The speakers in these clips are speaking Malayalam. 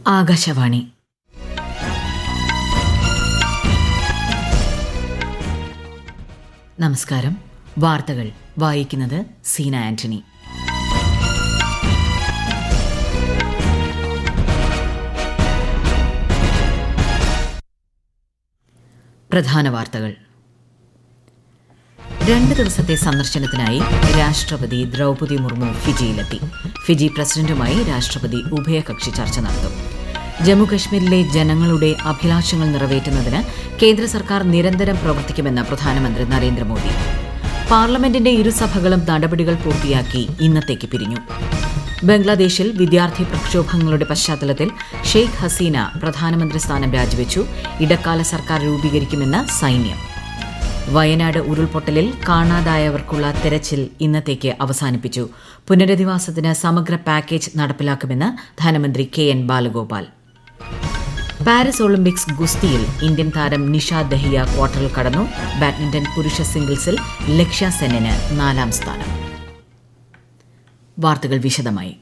ആകാശവാണി. നമസ്കാരം. വാർത്തകൾ വായിക്കുന്നത് സീന ആന്റണി. പ്രധാന വാർത്തകൾ. 2 ദിവസത്തെ സന്ദർശനത്തിനായി രാഷ്ട്രപതി ദ്രൗപദി മുർമു ഫിജിയിലെത്തി. ഫിജി പ്രസിഡന്റുമായി രാഷ്ട്രപതി ഉഭയകക്ഷി ചർച്ച നടത്തും. ജമ്മുകശ്മീരിലെ ജനങ്ങളുടെ അഭിലാഷങ്ങൾ നിറവേറ്റുന്നതിന് കേന്ദ്ര സർക്കാർ നിരന്തരം പ്രവർത്തിക്കുമെന്ന് പ്രധാനമന്ത്രി നരേന്ദ്രമോദി. പാർലമെന്റിന്റെ ഇരുസഭകളും നടപടികൾ പൂർത്തിയാക്കി ഇന്നത്തേക്ക് പിരിഞ്ഞു. ബംഗ്ലാദേശിൽ വിദ്യാർത്ഥി പ്രക്ഷോഭങ്ങളുടെ പശ്ചാത്തലത്തിൽ ഷെയ്ഖ് ഹസീന പ്രധാനമന്ത്രി സ്ഥാനം രാജിവെച്ചു. ഇടക്കാല സർക്കാർ രൂപീകരിക്കുമെന്ന് സൈന്യം. വയനാട് ഉരുൾപൊട്ടലിൽ കാണാതായവർക്കുള്ള തെരച്ചിൽ ഇന്നത്തേക്ക് അവസാനിപ്പിച്ചു. പുനരധിവാസത്തിന് സമഗ്ര പാക്കേജ് നടപ്പിലാക്കുമെന്ന് ധനമന്ത്രി KN ബാലഗോപാൽ. പാരീസ് ഒളിമ്പിക്സ് ഗുസ്തിയിൽ ഇന്ത്യൻ താരം നിഷ ദഹിയ ക്വാർട്ടറിൽ കടന്നു. ബാഡ്മിന്റൺ പുരുഷ സിംഗിൾസിൽ ലക്ഷ്യ സെന്നിന് 4ാം സ്ഥാനം. വാർത്തകൾ വിശദമായി.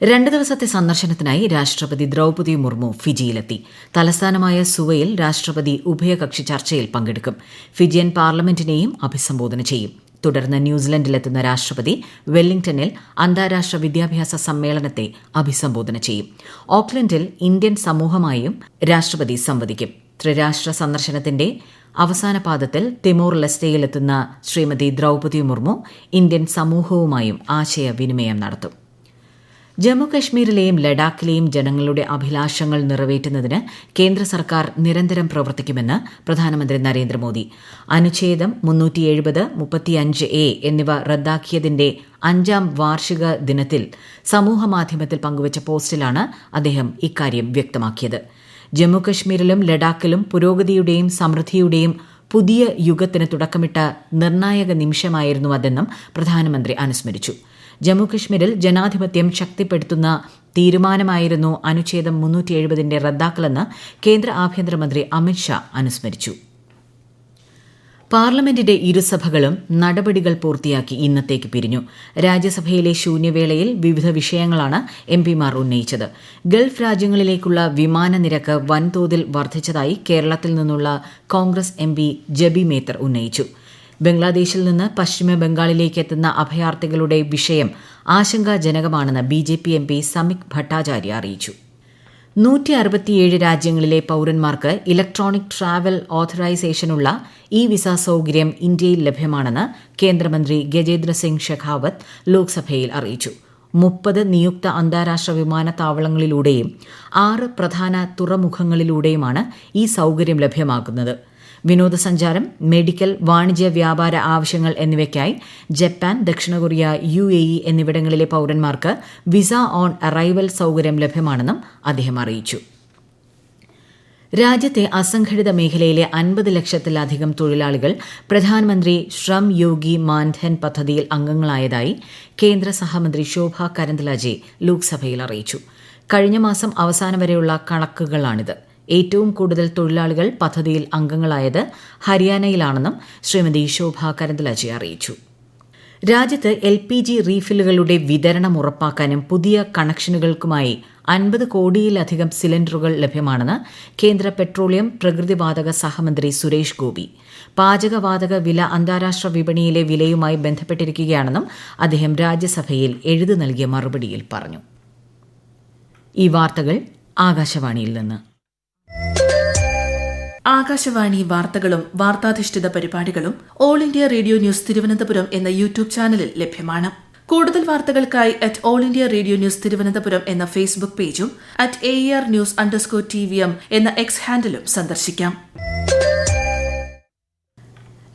2 ദിവസത്തെ സന്ദർശനത്തിനായി രാഷ്ട്രപതി ദ്രൗപദി മുർമു ഫിജിയിലെത്തി. തലസ്ഥാനമായ സുവയിൽ രാഷ്ട്രപതി ഉഭയകക്ഷി ചർച്ചയിൽ പങ്കെടുക്കും. ഫിജിയൻ പാർലമെന്റിനെയും അഭിസംബോധന ചെയ്യും. തുടർന്ന് ന്യൂസിലൻഡിലെത്തുന്ന രാഷ്ട്രപതി വെല്ലിംഗ്ടണിൽ അന്താരാഷ്ട്ര വിദ്യാഭ്യാസ സമ്മേളനത്തെ അഭിസംബോധന ചെയ്യും. ഓക്ലൻഡിൽ ഇന്ത്യൻ സമൂഹമായും രാഷ്ട്രപതി സംവദിക്കും. ത്രിരാഷ്ട്ര സന്ദർശനത്തിന്റെ അവസാന പാദത്തിൽ തിമോർ ലെസ്റ്റയിലെത്തുന്ന ശ്രീമതി ദ്രൗപദി മുർമു ഇന്ത്യൻ സമൂഹവുമായും ആശയവിനിമയം നടത്തും. ജമ്മുകശ്മീരിലെയും ലഡാക്കിലെയും ജനങ്ങളുടെ അഭിലാഷങ്ങൾ നിറവേറ്റുന്നതിന് കേന്ദ്ര സർക്കാർ നിരന്തരം പ്രവർത്തിക്കുമെന്ന് പ്രധാനമന്ത്രി നരേന്ദ്രമോദി. അനുച്ഛേദം 370, 35A എന്നിവ റദ്ദാക്കിയതിന്റെ 5ാം വാർഷിക ദിനത്തിൽ സമൂഹമാധ്യമത്തിൽ പങ്കുവച്ച പോസ്റ്റിലാണ് അദ്ദേഹം ഇക്കാര്യം വ്യക്തമാക്കിയത്. ജമ്മുകശ്മീരിലും ലഡാക്കിലും പുരോഗതിയുടെയും സമൃദ്ധിയുടെയും പുതിയ യുഗത്തിന് തുടക്കമിട്ട നിർണായക നിമിഷമായിരുന്നു അതെന്നും പ്രധാനമന്ത്രി അനുസ്മരിച്ചു. ജമ്മുകശ്മീരിൽ ജനാധിപത്യം ശക്തിപ്പെടുത്തുന്ന തീരുമാനമായിരുന്നു അനുച്ഛേദം 370ന്റെ റദ്ദാക്കലെന്ന് കേന്ദ്ര ആഭ്യന്തരമന്ത്രി അമിത്ഷാ അനുസ്മരിച്ചു. പാർലമെന്റിന്റെ ഇരുസഭകളും നടപടികൾ പൂർത്തിയാക്കി ഇന്നത്തേക്ക് പിരിഞ്ഞു. രാജ്യസഭയിലെ ശൂന്യവേളയിൽ വിവിധ വിഷയങ്ങളാണ് എംപിമാർ ഉന്നയിച്ചത്. ഗൾഫ് രാജ്യങ്ങളിലേക്കുള്ള വിമാന നിരക്ക് വൻതോതിൽ വർദ്ധിച്ചതായി കേരളത്തിൽ നിന്നുള്ള കോൺഗ്രസ് MP ജബി മേത്തർ ഉന്നയിച്ചു. ബംഗ്ലാദേശിൽ നിന്ന് പശ്ചിമ ബംഗാളിലേക്ക് എത്തുന്ന അഭയാർത്ഥികളുടെ വിഷയം ആശങ്കാജനകമാണെന്ന് BJP MP സമീക് ഭട്ടാചാര്യ അറിയിച്ചു. 167 രാജ്യങ്ങളിലെ പൌരന്മാർക്ക് ഇലക്ട്രോണിക് ട്രാവൽ ഓഥറൈസേഷനുള്ള വിസ സൌകര്യം ഇന്ത്യയിൽ ലഭ്യമാണെന്ന് കേന്ദ്രമന്ത്രി ഗജേന്ദ്ര സിംഗ് ഷെഖാവത്ത് ലോക്സഭയിൽ അറിയിച്ചു. 30 നിയുക്ത അന്താരാഷ്ട്ര വിമാനത്താവളങ്ങളിലൂടെയും 6 പ്രധാന തുറമുഖങ്ങളിലൂടെയുമാണ് ഈ സൌകര്യം ലഭ്യമാക്കുന്നത്. വിനോദസഞ്ചാരം, മെഡിക്കൽ, വാണിജ്യ, വ്യാപാര ആവശ്യങ്ങൾ എന്നിവയ്ക്കായി ജപ്പാൻ, ദക്ഷിണ കൊറിയ, UAE എന്നിവിടങ്ങളിലെ പൌരന്മാർക്ക് വിസ ഓൺ അറൈവൽ സൌകര്യം ലഭ്യമാണെന്നും അദ്ദേഹം അറിയിച്ചു. രാജ്യത്തെ അസംഘടിത മേഖലയിലെ 50 ലക്ഷത്തിലധികം തൊഴിലാളികൾ പ്രധാനമന്ത്രി ശ്രം യോഗി മാൻധൻ പദ്ധതിയിൽ അംഗങ്ങളായതായി കേന്ദ്ര സഹമന്ത്രി ശോഭ കരന്ദലാജെ ലോക്സഭയിൽ അറിയിച്ചു. കഴിഞ്ഞ മാസം അവസാനം വരെയുള്ള കണക്കുകളാണിത്. ഏറ്റവും കൂടുതൽ തൊഴിലാളികൾ പദ്ധതിയിൽ അംഗങ്ങളായത് ഹരിയാനയിലാണെന്നും ശ്രീമതി ശോഭ കരന്ദലാജെ അറിയിച്ചു. രാജ്യത്ത് LPG റീഫില്ലുകളുടെ വിതരണം ഉറപ്പാക്കാനും പുതിയ കണക്ഷനുകൾക്കുമായി 50 കോടിയിലധികം സിലിണ്ടറുകൾ ലഭ്യമാണെന്ന് കേന്ദ്ര പെട്രോളിയം പ്രകൃതിവാതക സഹമന്ത്രി സുരേഷ് ഗോപി. പാചകവാതക വില അന്താരാഷ്ട്ര വിപണിയിലെ വിലയുമായി ബന്ധപ്പെട്ടിരിക്കുകയാണെന്നും അദ്ദേഹം രാജ്യസഭയിൽ എഴുതി നൽകിയ മറുപടിയിൽ പറഞ്ഞു. ഈ വാർത്തകൾ ആകാശവാണിയിൽ നിന്ന്. ആകാശവാണി വാർത്തകളും വാർത്താധിഷ്ഠിത പരിപാടികളും all India radio news Thiruvananthapuram എന്ന യൂട്യൂബ് ചാനലിൽ ലഭ്യമാണ്. കൂടുതൽ വാർത്തകൾക്കായി @all India radio news Thiruvananthapuram എന്ന ഫേസ്ബുക്ക് പേജും @AER_News_TVM എന്ന X ഹാൻഡിലും സന്ദർശിക്കാം.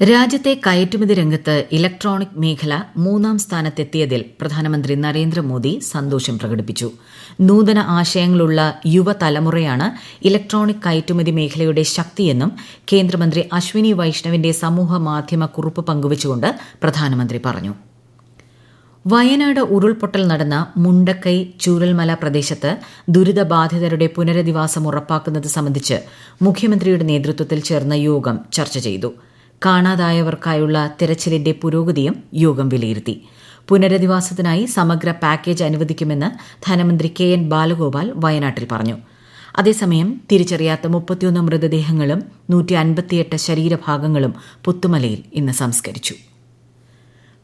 രാജ്യത്തെ കയറ്റുമതി രംഗത്ത് ഇലക്ട്രോണിക് മേഖല 3ാം സ്ഥാനത്തെത്തിയതിൽ പ്രധാനമന്ത്രി നരേന്ദ്രമോദി സന്തോഷം പ്രകടിപ്പിച്ചു. നൂതന ആശയങ്ങളുള്ള യുവതലമുറയാണ് ഇലക്ട്രോണിക് കയറ്റുമതി മേഖലയുടെ ശക്തിയെന്നും കേന്ദ്രമന്ത്രി അശ്വിനി വൈഷ്ണവിന്റെ സമൂഹ മാധ്യമ കുറിപ്പ് പങ്കുവച്ചുകൊണ്ട് പ്രധാനമന്ത്രി പറഞ്ഞു. വയനാട് ഉരുൾപൊട്ടൽ നടന്ന മുണ്ടക്കൈ ചൂരൽമല പ്രദേശത്ത് ദുരിതബാധിതരുടെ പുനരധിവാസം ഉറപ്പാക്കുന്നത് സംബന്ധിച്ച് മുഖ്യമന്ത്രിയുടെ നേതൃത്വത്തിൽ ചേർന്ന യോഗം ചർച്ച ചെയ്തു. കാണാതായവർക്കായുള്ള തെരച്ചിലിന്റെ പുരോഗതിയും യോഗം വിലയിരുത്തി. പുനരധിവാസത്തിനായി സമഗ്ര പാക്കേജ് അനുവദിക്കുമെന്ന് ധനമന്ത്രി KN ബാലഗോപാൽ വയനാട്ടിൽ പറഞ്ഞു. അതേസമയം തിരിച്ചറിയാത്ത 31 മൃതദേഹങ്ങളും 158 ശരീരഭാഗങ്ങളും പുത്തുമലയിൽ ഇന്ന് സംസ്കരിച്ചു.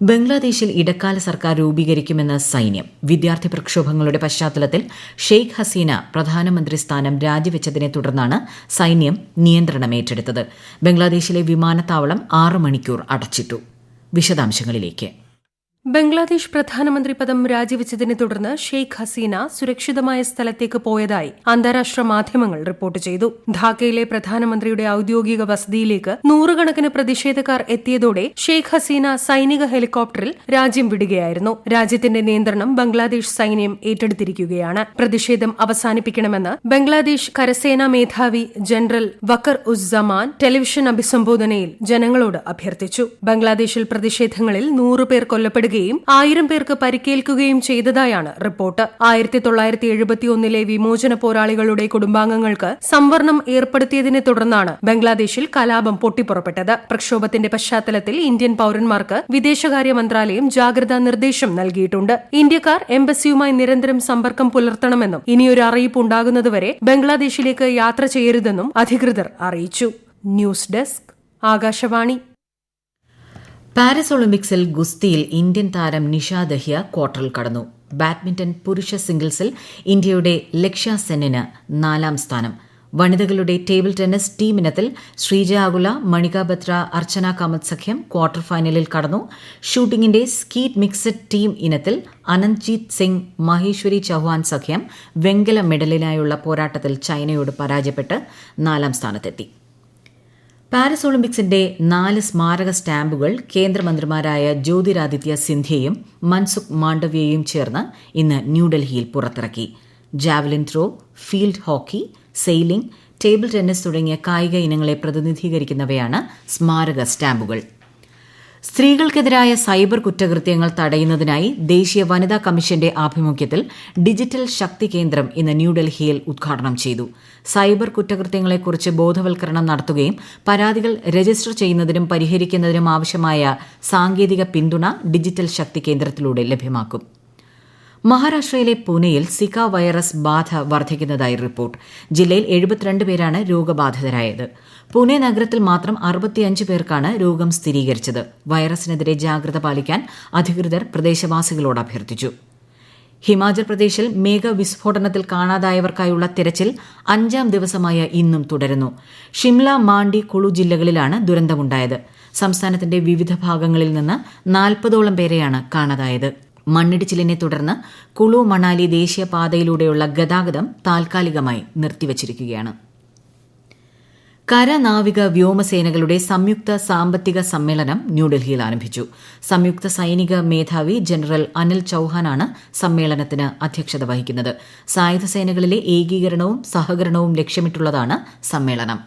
ബംഗ്ലാദേശിൽ ഇടക്കാല സർക്കാർ രൂപീകരിക്കുമെന്ന് സൈന്യം. വിദ്യാർത്ഥി പ്രക്ഷോഭങ്ങളുടെ പശ്ചാത്തലത്തിൽ ഷെയ്ഖ് ഹസീന പ്രധാനമന്ത്രി സ്ഥാനം രാജിവെച്ചതിനെ തുടർന്നാണ് സൈന്യം നിയന്ത്രണം ഏറ്റെടുത്തത്. ബംഗ്ലാദേശിലെ വിമാനത്താവളം 6 മണിക്കൂർ അടച്ചിട്ടു. വിശദാംശങ്ങളിലേക്ക്. ബംഗ്ലാദേശ് പ്രധാനമന്ത്രി പദം രാജിവെച്ചതിനെ തുടർന്ന് ഷെയ്ഖ് ഹസീന സുരക്ഷിതമായ സ്ഥലത്തേക്ക് പോയതായി അന്താരാഷ്ട്ര മാധ്യമങ്ങൾ റിപ്പോർട്ട് ചെയ്തു. ധാക്കയിലെ പ്രധാനമന്ത്രിയുടെ ഔദ്യോഗിക വസതിയിലേക്ക് നൂറുകണക്കിന് പ്രതിഷേധക്കാർ എത്തിയതോടെ ഷെയ്ഖ് ഹസീന സൈനിക ഹെലികോപ്റ്ററിൽ രാജ്യം വിടുകയായിരുന്നു. രാജ്യത്തിന്റെ നിയന്ത്രണം ബംഗ്ലാദേശ് സൈന്യം ഏറ്റെടുത്തിരിക്കുകയാണ്. പ്രതിഷേധം അവസാനിപ്പിക്കണമെന്ന് ബംഗ്ലാദേശ് കരസേനാ മേധാവി ജനറൽ വക്കർ ഉസ്സമാൻ ടെലിവിഷൻ അഭിസംബോധനയിൽ ജനങ്ങളോട് അഭ്യർത്ഥിച്ചു. ബംഗ്ലാദേശിൽ പ്രതിഷേധങ്ങളിൽ 100 പേർ കൊല്ലപ്പെടുകയും 1000 പേർക്ക് പരിക്കേൽക്കുകയും ചെയ്തതായാണ് റിപ്പോർട്ട്. 1971 വിമോചന പോരാളികളുടെ കുടുംബാംഗങ്ങൾക്ക് സംവരണം ഏർപ്പെടുത്തിയതിനെ തുടർന്നാണ് ബംഗ്ലാദേശിൽ കലാപം പൊട്ടിപ്പുറപ്പെട്ടത്. പ്രക്ഷോഭത്തിന്റെ പശ്ചാത്തലത്തിൽ ഇന്ത്യൻ പൌരന്മാർക്ക് വിദേശകാര്യ മന്ത്രാലയം ജാഗ്രതാ നിർദ്ദേശം നൽകിയിട്ടുണ്ട്. ഇന്ത്യക്കാർ എംബസിയുമായി നിരന്തരം സമ്പർക്കം പുലർത്തണമെന്നും ഇനിയൊരു അറിയിപ്പ് ഉണ്ടാകുന്നതുവരെ ബംഗ്ലാദേശിലേക്ക് യാത്ര ചെയ്യരുതെന്നും അധികൃതർ അറിയിച്ചു. News desk Akashvani. പാരീസ് ഒളിമ്പിക്സിൽ ഗുസ്തിയിൽ ഇന്ത്യൻ താരം നിഷ ദഹിയ ക്വാർട്ടറിൽ കടന്നു. ബാഡ്മിന്റൺ പുരുഷ സിംഗിൾസിൽ ഇന്ത്യയുടെ ലക്ഷ്യ സെന്നിന് 4ാം സ്ഥാനം. വനിതകളുടെ ടേബിൾ ടെന്നീസ് ടീം ഇനത്തിൽ ശ്രീജ ആകുല, മണിക ബത്ര, അർച്ചന കാമത്ത് സഖ്യം ക്വാർട്ടർ ഫൈനലിൽ കടന്നു. ഷൂട്ടിംഗിന്റെ സ്കീറ്റ് മിക്സഡ് ടീം ഇനത്തിൽ അനന്ത്ജീത് സിംഗ്, മഹേശ്വരി ചൌഹാൻ സഖ്യം വെങ്കല മെഡലിനായുള്ള പോരാട്ടത്തിൽ ചൈനയോട് പരാജയപ്പെട്ട് 4ാം സ്ഥാനത്തെത്തി. പാരീസ് ഒളിമ്പിക്സിന്റെ 4 സ്മാരക സ്റ്റാമ്പുകൾ കേന്ദ്രമന്ത്രിമാരായ ജ്യോതിരാദിത്യ സിന്ധ്യയും മൻസുഖ് മാണ്ഡവ്യയും ചേർന്ന് ഇന്ന് ന്യൂഡൽഹിയിൽ പുറത്തിറക്കി. Javelin throw, field hockey, sailing, table tennis തുടങ്ങിയ കായിക ഇനങ്ങളെ പ്രതിനിധീകരിക്കുന്നവയാണ് സ്മാരക സ്റ്റാമ്പുകൾ. സ്ത്രീകൾക്കെതിരായ സൈബർ കുറ്റകൃത്യങ്ങൾ തടയുന്നതിനായി ദേശീയ വനിതാ കമ്മീഷന്റെ ആഭിമുഖ്യത്തിൽ ഡിജിറ്റൽ ശക്തി കേന്ദ്രം ഇന്ന് ന്യൂഡൽഹിയിൽ ഉദ്ഘാടനം ചെയ്തു. സൈബർ കുറ്റകൃത്യങ്ങളെക്കുറിച്ച് ബോധവൽക്കരണം നടത്തുകയും പരാതികൾ രജിസ്റ്റർ ചെയ്യുന്നതിനും പരിഹരിക്കുന്നതിനും ആവശ്യമായ സാങ്കേതിക പിന്തുണ ഡിജിറ്റൽ ശക്തി കേന്ദ്രത്തിലൂടെ ലഭ്യമാക്കും. മഹാരാഷ്ട്രയിലെ പൂനെയിൽ സിക വൈറസ് ബാധ വർദ്ധിക്കുന്നതായി റിപ്പോർട്ട്. ജില്ലയിൽ 72 പേരാണ് രോഗബാധിതരായത്. പൂനെ നഗരത്തിൽ മാത്രം 65 പേർക്കാണ് രോഗം സ്ഥിരീകരിച്ചത്. വൈറസിനെതിരെ ജാഗ്രത പാലിക്കാൻ അധികൃതർ പ്രദേശവാസികളോട് അഭ്യർത്ഥിച്ചു. ഹിമാചൽ പ്രദേശിൽ മേഘവിസ്ഫോടനത്തിൽ കാണാതായവർക്കായുള്ള തിരച്ചിൽ 5ാം ദിവസമായ ഇന്നും തുടരുന്നു. ഷിംല, മാണ്ഡി, കുളു ജില്ലകളിലാണ് ദുരന്തമുണ്ടായത്. സംസ്ഥാനത്തിന്റെ വിവിധ ഭാഗങ്ങളിൽ നിന്ന് 40ഓളം പേരെയാണ് കാണാതായത്. മണ്ണിടിച്ചിലിനെ തുടർന്ന് കുളു മണാലി ദേശീയപാതയിലൂടെയുള്ള ഗതാഗതം താൽക്കാലികമായി നിർത്തിവച്ചിരിക്കുകയാണ്. കര, നാവിക, വ്യോമസേനകളുടെ സംയുക്ത സാമ്പത്തിക സമ്മേളനം ന്യൂഡൽഹിയിൽ ആരംഭിച്ചു. സംയുക്ത സൈനിക മേധാവി ജനറൽ അനിൽ ചൌഹാനാണ് സമ്മേളനത്തിന് അധ്യക്ഷത വഹിക്കുന്നത്. സായുധ സേനകളിലെ ഏകീകരണവും സഹകരണവും ലക്ഷ്യമിട്ടുള്ളതാണ് സമ്മേളനം.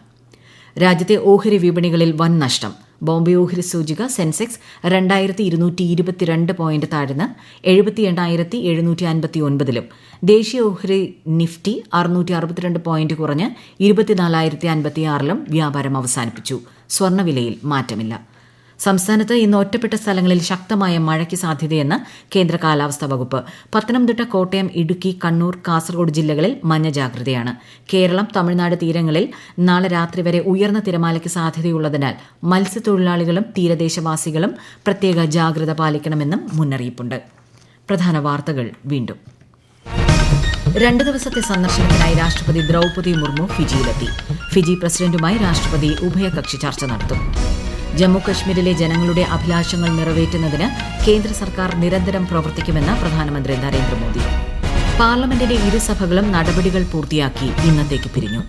രാജ്യത്തെ ഓഹരി വിപണികളിൽ വൻ നഷ്ടം. ബോംബെ ഓഹരി സൂചിക സെൻസെക്സ് 2222 പോയിന്റ് താഴ്ന്ന് 78,759-ലും ദേശീയ ഓഹരി നിഫ്റ്റി 662 പോയിന്റ് കുറഞ്ഞ് 24,056-ലും വ്യാപാരം അവസാനിപ്പിച്ചു. സ്വർണ്ണവിലയിൽ മാറ്റമില്ല. സംസ്ഥാനത്ത് ഇന്ന് ഒറ്റപ്പെട്ട സ്ഥലങ്ങളിൽ ശക്തമായ മഴയ്ക്ക് സാധ്യതയെന്ന് കേന്ദ്ര കാലാവസ്ഥാ വകുപ്പ്. പത്തനംതിട്ട, കോട്ടയം, ഇടുക്കി, കണ്ണൂർ, കാസർഗോഡ് ജില്ലകളിൽ മഞ്ഞ ജാഗ്രതയാണ്. കേരളം, തമിഴ്നാട് തീരങ്ങളിൽ നാളെ രാത്രി വരെ ഉയർന്ന തിരമാലയ്ക്ക് സാധ്യതയുള്ളതിനാൽ മത്സ്യത്തൊഴിലാളികളും തീരദേശവാസികളും പ്രത്യേക ജാഗ്രത പാലിക്കണമെന്നും മുന്നറിയിപ്പുണ്ട്. പ്രധാന വാർത്തകൾ വീണ്ടും. 2 ദിവസത്തെ സന്ദർശനത്തിനായി രാഷ്ട്രപതി ദ്രൌപദി മുർമു ഫിജിയിലെത്തി. ഫിജി പ്രസിഡന്റുമായി രാഷ്ട്രപതി ഉഭയകക്ഷി ചർച്ച നടത്തും. ജമ്മുകശ്മീരിലെ ജനങ്ങളുടെ അഭിലാഷങ്ങൾ നിറവേറ്റുന്നതിന് കേന്ദ്ര സർക്കാർ നിരന്തരം പ്രവർത്തിക്കുമെന്ന് പ്രധാനമന്ത്രി നരേന്ദ്രമോദി. പാർലമെന്റിന്റെ ഇരുസഭകളും നടപടികൾ പൂർത്തിയാക്കി ഇന്നത്തേക്ക് പിരിഞ്ഞു.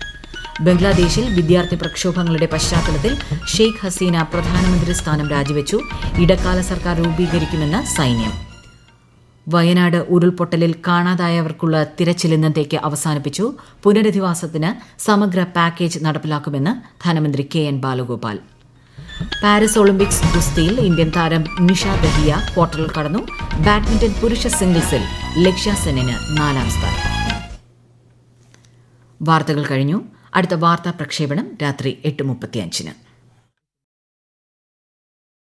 ബംഗ്ലാദേശിൽ വിദ്യാർത്ഥി പ്രക്ഷോഭങ്ങളുടെ പശ്ചാത്തലത്തിൽ ഷെയ്ഖ് ഹസീന പ്രധാനമന്ത്രി സ്ഥാനം രാജിവെച്ചു. ഇടക്കാല സർക്കാർ രൂപീകരിക്കുമെന്ന് സൈന്യം. വയനാട് ഉരുൾപൊട്ടലിൽ കാണാതായവർക്കുള്ള തിരച്ചിൽ ഇന്നത്തേക്ക് അവസാനിപ്പിച്ചു. പുനരധിവാസത്തിന് സമഗ്ര പാക്കേജ് നടപ്പിലാക്കുമെന്ന് ധനമന്ത്രി KN ബാലഗോപാൽ. പാരീസ് ഒളിമ്പിക്സ് ഗുസ്തിയിൽ ഇന്ത്യൻ താരം നിഷ ദഹിയ ക്വാർട്ടറിൽ കടന്നു. ബാഡ്മിന്റൺ പുരുഷ സിംഗിൾസിൽ ലക്ഷ്യ സെന്നിന് 4ാം സ്ഥാനം. വാർത്തകൾ കഴിഞ്ഞു. അടുത്ത വാർത്താ പ്രക്ഷേപണം രാത്രി 8:35.